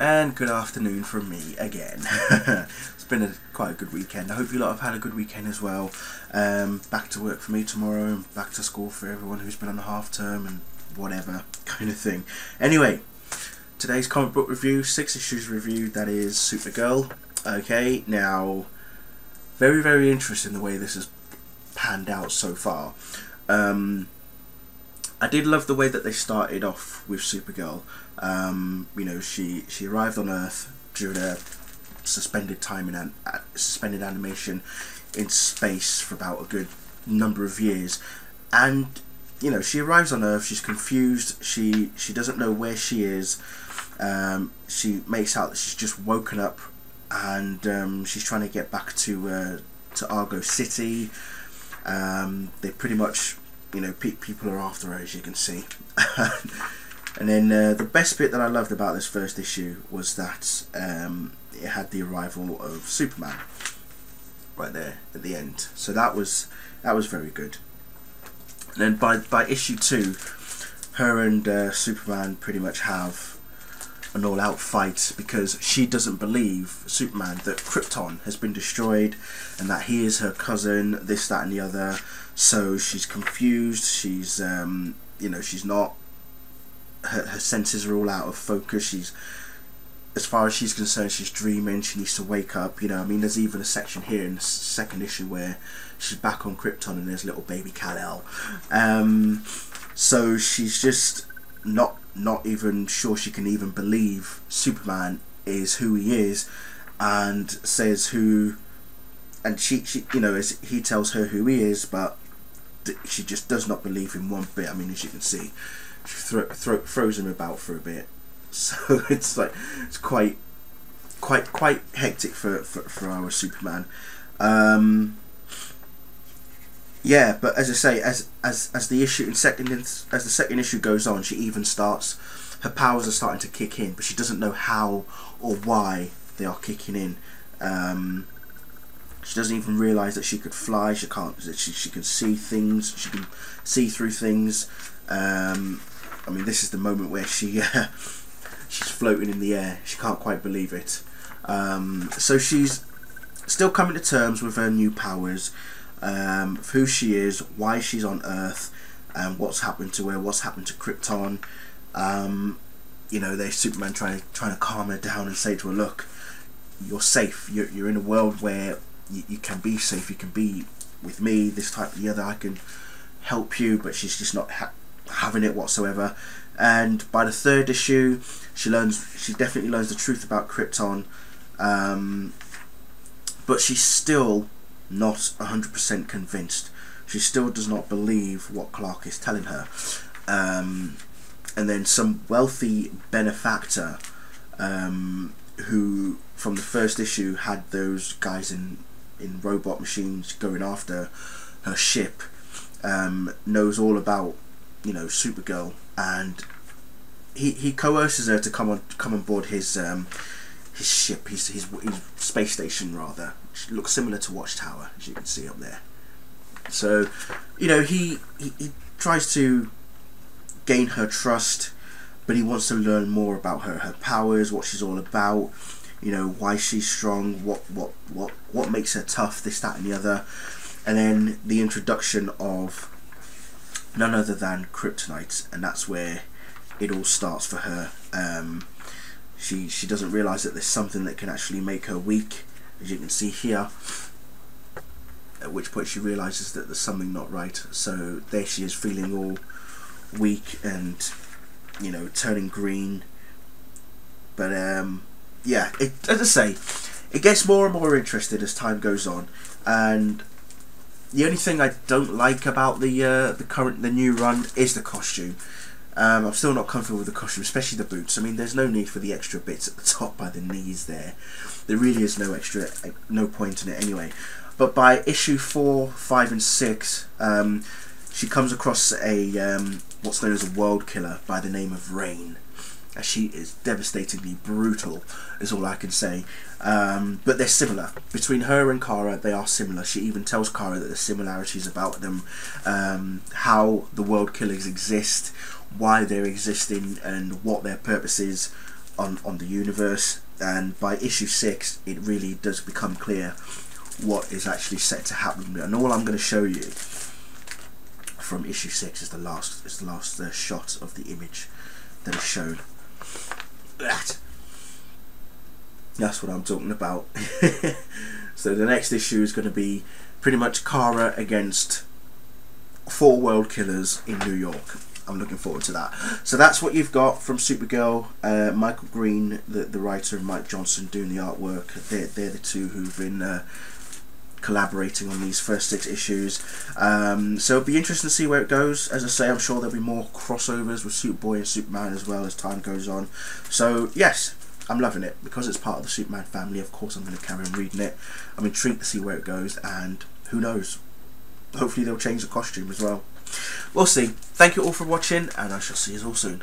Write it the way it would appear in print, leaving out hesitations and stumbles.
and good afternoon from me again. It's been quite a good weekend. I hope you lot have had a good weekend as well. Back to work for me tomorrow and back to school for everyone who's been on a half term and whatever kind of thing. Anyway, today's comic book review, 6 issues review, that is Supergirl. Okay, now very, very interesting the way this has panned out so far. I did love the way that they started off with Supergirl. You know, she arrived on Earth during a suspended suspended animation in space for about a good number of years, and you know, she arrives on Earth. She's confused. She doesn't know where she is. She makes out that she's just woken up, and she's trying to get back to Argo City. They pretty much, you know, people are after her, as you can see. And then the best bit that I loved about this first issue was that it had the arrival of Superman right there at the end. So that was very good. And then by issue 2, her and Superman pretty much have an all-out fight, because she doesn't believe, Superman, that Krypton has been destroyed and that he is her cousin, this, that and the other. So she's confused. She's you know, she's not, her senses are all out of focus. She's, as far as she's concerned, she's dreaming. She needs to wake up, you know. I mean, there's even a section here in the second issue where she's back on Krypton and there's little baby Kal-El. So she's just not even sure she can even believe Superman is who he is, and says who, and she you know, as he tells her who he is, but she just does not believe him one bit. I mean, as you can see, she throws him about for a bit. So it's like, it's quite hectic for our Superman. Yeah, but as I say, as the second issue goes on, she even starts, her powers are starting to kick in, but she doesn't know how or why they are kicking in. She doesn't even realise that she could fly. She can't. She can see things. She can see through things. I mean, this is the moment where she's floating in the air. She can't quite believe it. So she's still coming to terms with her new powers. Who she is, why she's on Earth, and what's happened to her, what's happened to Krypton. You know, there's Superman trying to calm her down and say to her, look, you're safe. You're in a world where you can be safe. You can be with me, this type and the other. I can help you. But she's just not having it whatsoever. And by the third issue, she definitely learns the truth about Krypton. But she's still not 100% convinced. She still does not believe what Clark is telling her. And then some wealthy benefactor, who from the first issue had those guys in robot machines going after her ship, knows all about, you know, Supergirl, and he coerces her to come on board his ship, his space station rather. It looks similar to Watchtower, as you can see up there. So, you know, he tries to gain her trust, but he wants to learn more about her powers, what she's all about, you know, why she's strong, what makes her tough, this, that and the other. And then the introduction of none other than Kryptonite, and that's where it all starts for her. She doesn't realise that there's something that can actually make her weak, as you can see here, at which point she realises that there's something not right. So there she is, feeling all weak and, you know, turning green. But yeah, as I say, it gets more and more interested as time goes on. And the only thing I don't like about the new run is the costume. I'm still not comfortable with the costume, especially the boots. I mean, there's no need for the extra bits at the top by the knees there. There really is no point in it anyway. But by issue 4, 5 and 6, she comes across a what's known as a world killer by the name of Rain. She is devastatingly brutal, is all I can say. But they're similar. Between her and Kara, they are similar. She even tells Kara that there's similarities about them, how the world killers exist, why they're existing, and what their purpose is on the universe, and by issue 6 it really does become clear what is actually set to happen. And all I'm going to show you from issue 6 is the last shot of the image that is shown. That's what I'm talking about. So the next issue is going to be pretty much Kara against 4 world killers in New York. I'm looking forward to that. So that's what you've got from Supergirl. Michael Green, the writer, and Mike Johnson doing the artwork. They're the two who've been collaborating on these first 6 issues. So it'll be interesting to see where it goes. As I say, I'm sure there'll be more crossovers with Superboy and Superman as well as time goes on. So yes, I'm loving it because it's part of the Superman family. Of course I'm going to carry on reading it. I'm intrigued to see where it goes, and who knows, hopefully they'll change the costume as well. We'll see. Thank you all for watching, and I shall see you all soon.